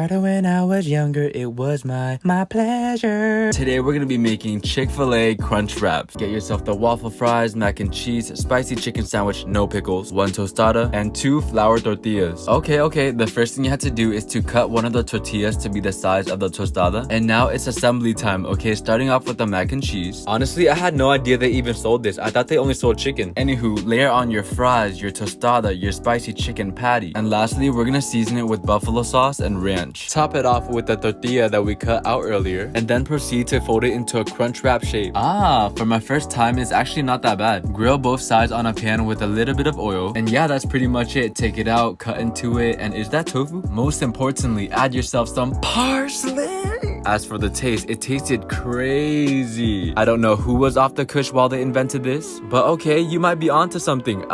started when I was younger. It was my pleasure. Today we're gonna be making Chick-fil-A crunch wraps. Get yourself the waffle fries, mac and cheese, spicy chicken sandwich, no pickles, 1 tostada, and 2 flour tortillas. Okay, the first thing you have to do is to cut one of the tortillas to be the size of the tostada. And now it's assembly time, okay? Starting off with the mac and cheese. Honestly, I had no idea they even sold this. I thought they only sold chicken. Anywho, layer on your fries, your tostada, your spicy chicken patty. And lastly, we're gonna season it with buffalo sauce and ranch. Top it off with the tortilla that we cut out earlier. And then proceed to fold it into a crunch wrap shape. For my first time, it's actually not that bad. Grill both sides on a pan with a little bit of oil. And yeah, that's pretty much it. Take it out, cut into it. And is that tofu? Most importantly, add yourself some parsley. As for the taste, it tasted crazy. I don't know who was off the kush while they invented this, but okay, you might be onto something.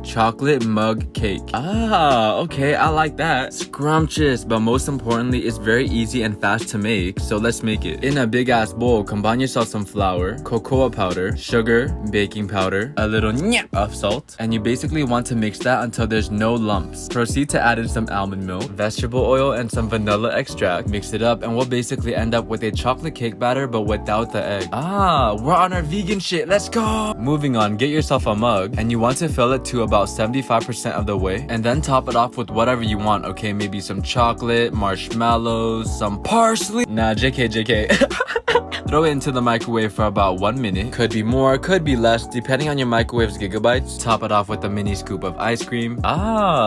Chocolate mug cake. Okay, I like that. Scrumptious, but most importantly, it's very easy and fast to make, so let's make it. In a big ass bowl, combine yourself some flour, cocoa powder, sugar, baking powder, a little of salt, and you basically want to mix that until there's no lumps. Proceed to add in some almond milk, vegetable oil, and some vanilla extract. Mix it up, and we'll basically end up with a chocolate cake batter, but without the egg. We're on our vegan shit, let's go! Moving on, get yourself a mug, and you want to fill it to about 75% of the way, and then top it off with whatever you want, okay? Maybe some chocolate, marshmallows, some parsley. Nah, JK. Throw it into the microwave for about 1 minute. Could be more, could be less, depending on your microwave's gigabytes. Top it off with a mini scoop of ice cream.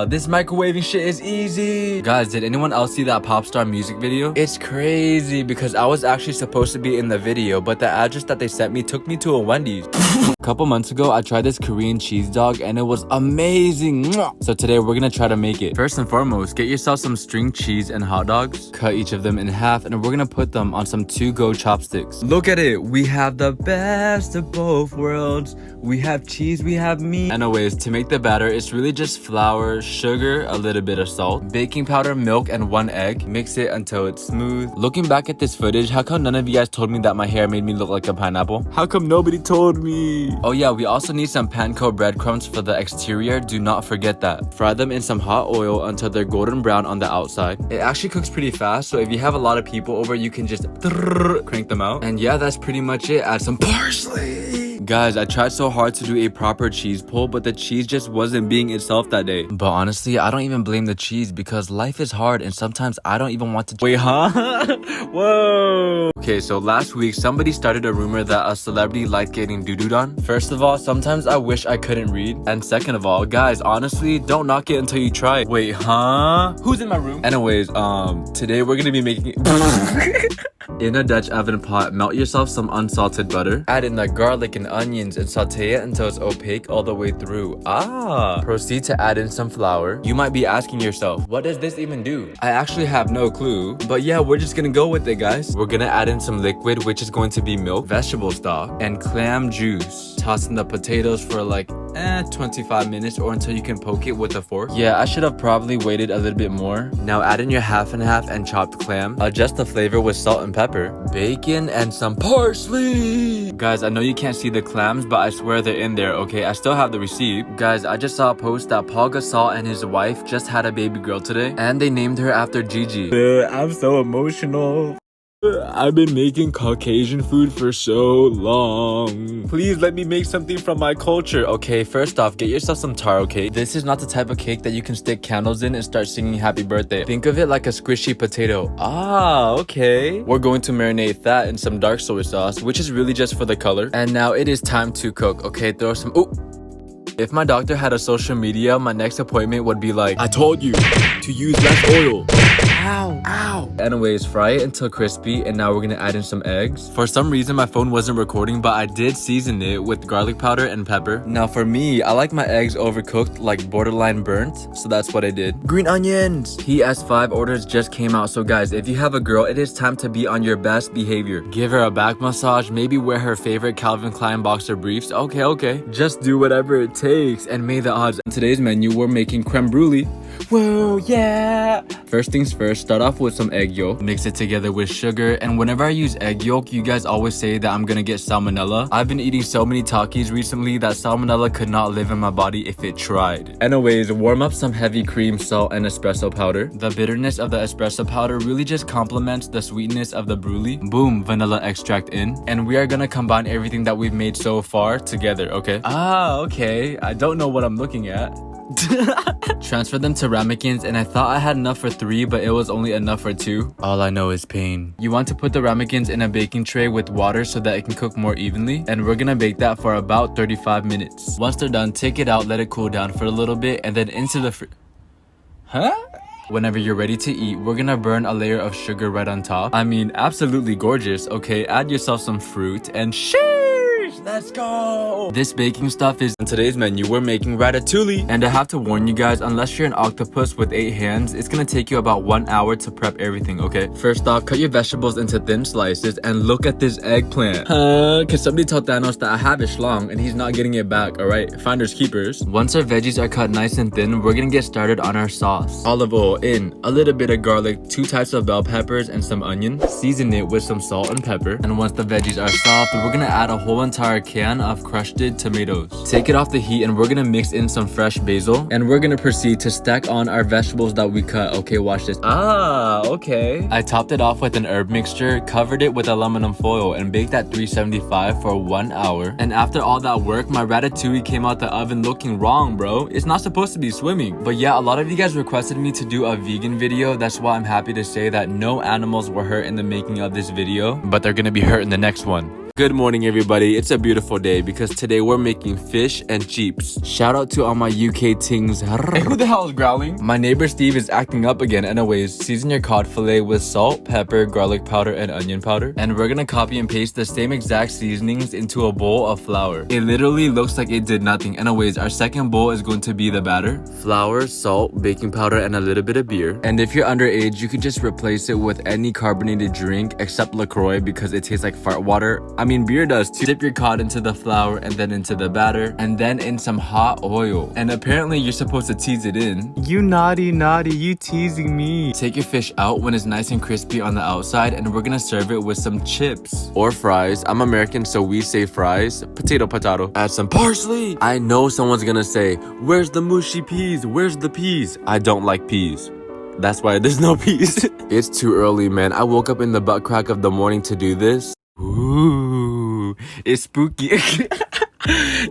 This microwaving shit is easy. Guys, did anyone else see that Popstar music video? It's crazy because I was actually supposed to be in the video, but the address that they sent me took me to a Wendy's. A couple months ago, I tried this Korean cheese dog and it was amazing. So today we're gonna try to make it. First and foremost, get yourself some string cheese and hot dogs. Cut each of them in half and we're gonna put them on some to-go chopsticks. Look at it, we have the best of both worlds. We have cheese, we have meat. Anyways, to make the batter, it's really just flour, sugar, a little bit of salt, baking powder, milk, and 1 egg. Mix it until it's smooth. Looking back at this footage, how come none of you guys told me that my hair made me look like a pineapple? How come nobody told me? Oh yeah, we also need some panko breadcrumbs for the exterior. Do not forget that. Fry them in some hot oil until they're golden brown on the outside. It actually cooks pretty fast, so if you have a lot of people over, you can just crank them out. And yeah, that's pretty much it. Add some parsley. Guys, I tried so hard to do a proper cheese pull, but the cheese just wasn't being itself that day. But honestly, I don't even blame the cheese because life is hard and sometimes I don't even want to— Wait, huh? Whoa. Okay, so last week, somebody started a rumor that a celebrity liked getting doo-dooed on. First of all, sometimes I wish I couldn't read. And second of all, guys, honestly, don't knock it until you try it. Wait, huh? Who's in my room? Anyways, today we're gonna be making it. In a Dutch oven pot, melt yourself some unsalted butter. Add in the garlic and onions and saute it until it's opaque all the way through. Proceed to add in some flour. You might be asking yourself, what does this even do? I actually have no clue, but yeah, we're just gonna go with it, guys. We're gonna add in some liquid, which is going to be milk, vegetable stock, and clam juice. Toss in the potatoes for like 25 minutes or until you can poke it with a fork. Yeah, I should have probably waited a little bit more. Now add in your half and half and chopped clam. Adjust the flavor with salt and pepper, bacon, and some parsley. Guys, I know you can't see the clams, but I swear they're in there, okay? I still have the receipt. Guys, I just saw a post that Paul Gasol and his wife just had a baby girl today, and they named her after Gigi. I'm so emotional. I've been making Caucasian food for so long. Please let me make something from my culture. Okay, first off, get yourself some taro cake. This is not the type of cake that you can stick candles in and start singing happy birthday. Think of it like a squishy potato. Okay. We're going to marinate that in some dark soy sauce, which is really just for the color. And now it is time to cook. Okay, throw some— If my doctor had a social media, my next appointment would be like, I told you to use less oil. Ow. Anyways, fry it until crispy, and now we're gonna add in some eggs. For some reason, my phone wasn't recording, but I did season it with garlic powder and pepper. Now for me, I like my eggs overcooked, like borderline burnt, so that's what I did. Green onions! PS5 orders just came out, so guys, if you have a girl, it is time to be on your best behavior. Give her a back massage, maybe wear her favorite Calvin Klein boxer briefs. Okay. Just do whatever it takes, and may the odds. In today's menu, we're making creme brulee. Whoa, yeah! First things first, start off with some egg yolk. Mix it together with sugar. And whenever I use egg yolk, you guys always say that I'm gonna get salmonella. I've been eating so many Takis recently that salmonella could not live in my body if it tried. Anyways, warm up some heavy cream, salt, and espresso powder. The bitterness of the espresso powder really just complements the sweetness of the brulee. Boom, vanilla extract in. And we are gonna combine everything that we've made so far together, okay? Ah, okay. I don't know what I'm looking at. Transfer them to ramekins, and I thought I had enough for 3, but it was only enough for 2. All I know is pain. You want to put the ramekins in a baking tray with water so that it can cook more evenly, and we're gonna bake that for about 35 minutes. Once they're done, take it out, let it cool down for a little bit, and then into the Huh? Whenever you're ready to eat, we're gonna burn a layer of sugar right on top. I mean, absolutely gorgeous. Okay, add yourself some fruit and let's go! This baking stuff is on today's menu. We're making ratatouille. And I have to warn you guys, unless you're an octopus with 8 hands, it's gonna take you about 1 hour to prep everything, okay? First off, cut your vegetables into thin slices and look at this eggplant. Cause somebody told Thanos that I have it schlong and he's not getting it back, alright? Finders keepers. Once our veggies are cut nice and thin, we're gonna get started on our sauce. Olive oil in, a little bit of garlic, 2 types of bell peppers, and some onion. Season it with some salt and pepper. And once the veggies are soft, we're gonna add a whole entire can of crushed tomatoes. Take it off the heat and we're gonna mix in some fresh basil, and we're gonna proceed to stack on our vegetables that we cut. Okay, watch this. Ah, okay. I topped it off with an herb mixture, covered it with aluminum foil, and baked at 375 for 1 hour. And after all that work, my ratatouille came out the oven looking wrong, bro. It's not supposed to be swimming. But yeah, a lot of you guys requested me to do a vegan video. That's why I'm happy to say that no animals were hurt in the making of this video, but they're gonna be hurt in the next one. Good morning, everybody. It's a beautiful day because today we're making fish and chips. Shout out to all my UK tings. Hey, who the hell is growling? My neighbor Steve is acting up again. Anyways, season your cod fillet with salt, pepper, garlic powder, and onion powder. And we're gonna copy and paste the same exact seasonings into a bowl of flour. It literally looks like it did nothing. Anyways, our second bowl is going to be the batter. Flour, salt, baking powder, and a little bit of beer. And if you're underage, you could just replace it with any carbonated drink except LaCroix because it tastes like fart water. I mean, beer does too. Dip your cod into the flour and then into the batter and then in some hot oil. And apparently you're supposed to tease it in. You naughty, you teasing me. Take your fish out when it's nice and crispy on the outside, and we're gonna serve it with some chips. Or fries. I'm American, so we say fries. Potato. Add some parsley. I know someone's gonna say, where's the mushy peas? Where's the peas? I don't like peas. That's why there's no peas. It's too early, man. I woke up in the butt crack of the morning to do this. Ooh, it's spooky.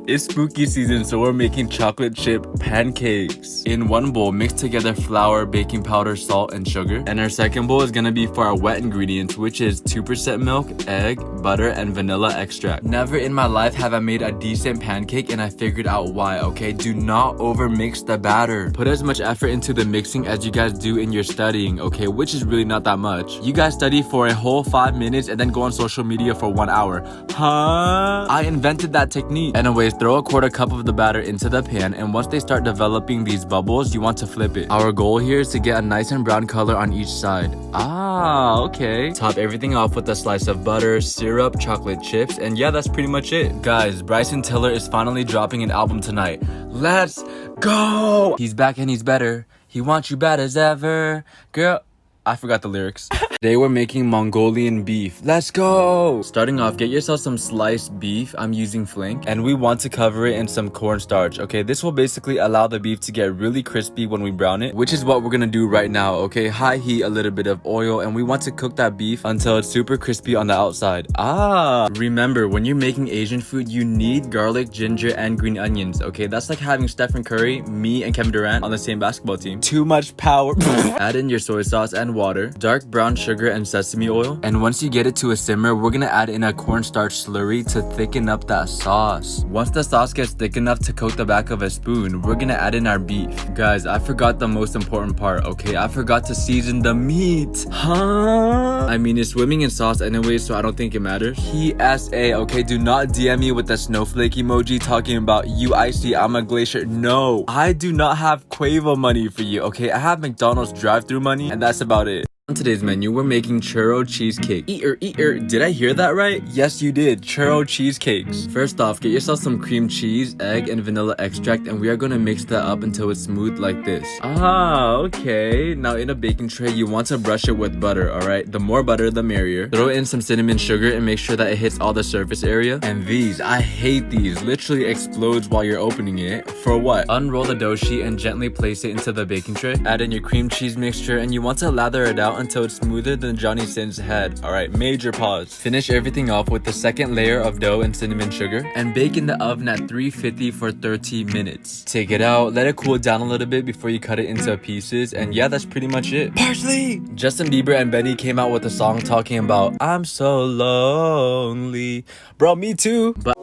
It's spooky season, so we're making chocolate chip pancakes. In one bowl, mix together flour, baking powder, salt, and sugar. And our second bowl is gonna be for our wet ingredients, which is 2% milk, egg, butter, and vanilla extract. Never in my life have I made a decent pancake, and I figured out why, okay? Do not over mix the batter. Put as much effort into the mixing as you guys do in your studying, okay? Which is really not that much. You guys study for a whole 5 minutes and then go on social media for 1 hour. Huh? I invented that technique. Anyways, throw a 1/4 cup of the batter into the pan, and once they start developing these bubbles, you want to flip it. Our goal here is to get a nice and brown color on each side. Ah, okay. Top everything off with a slice of butter, syrup, chocolate chips, and yeah, that's pretty much it. Guys, Bryson Tiller is finally dropping an album tonight. Let's go! He's back and he's better. He wants you bad as ever. Girl, I forgot the lyrics. Today we're making Mongolian beef. Let's go! Starting off, get yourself some sliced beef. I'm using flank. And we want to cover it in some cornstarch. Okay, this will basically allow the beef to get really crispy when we brown it, which is what we're gonna do right now, okay? High heat, a little bit of oil, and we want to cook that beef until it's super crispy on the outside. Ah! Remember, when you're making Asian food, you need garlic, ginger, and green onions, okay? That's like having Stephen Curry, me, and Kevin Durant on the same basketball team. Too much power. Add in your soy sauce and water, dark brown sugar, and sesame oil. And once you get it to a simmer, we're gonna add in a cornstarch slurry to thicken up that sauce. Once the sauce gets thick enough to coat the back of a spoon, we're gonna add in our beef. Guys, I forgot the most important part, okay? I forgot to season the meat. Huh? I mean, it's swimming in sauce anyway, so I don't think it matters. PSA, okay? Do not DM me with the snowflake emoji talking about you icy, I'm a glacier. No, I do not have Quavo money for you, okay? I have McDonald's drive-thru money, and that's about it. On today's menu, we're making churro cheesecake. Eater. Did I hear that right? Yes, you did. Churro cheesecakes. First off, get yourself some cream cheese, egg, and vanilla extract, and we are gonna mix that up until it's smooth like this. Ah, okay. Now in a baking tray, you want to brush it with butter, alright? The more butter, the merrier. Throw in some cinnamon sugar and make sure that it hits all the surface area. And these, I hate these. Literally explodes while you're opening it. For what? Unroll the dough sheet and gently place it into the baking tray. Add in your cream cheese mixture, and you want to lather it out until it's smoother than Johnny Sin's head. Alright, major pause. Finish everything off with the second layer of dough and cinnamon sugar and bake in the oven at 350 for 30 minutes. Take it out, let it cool down a little bit before you cut it into pieces, and yeah, that's pretty much it. Parsley! Justin Bieber and Benny came out with a song talking about I'm so lonely. Bro, me too. But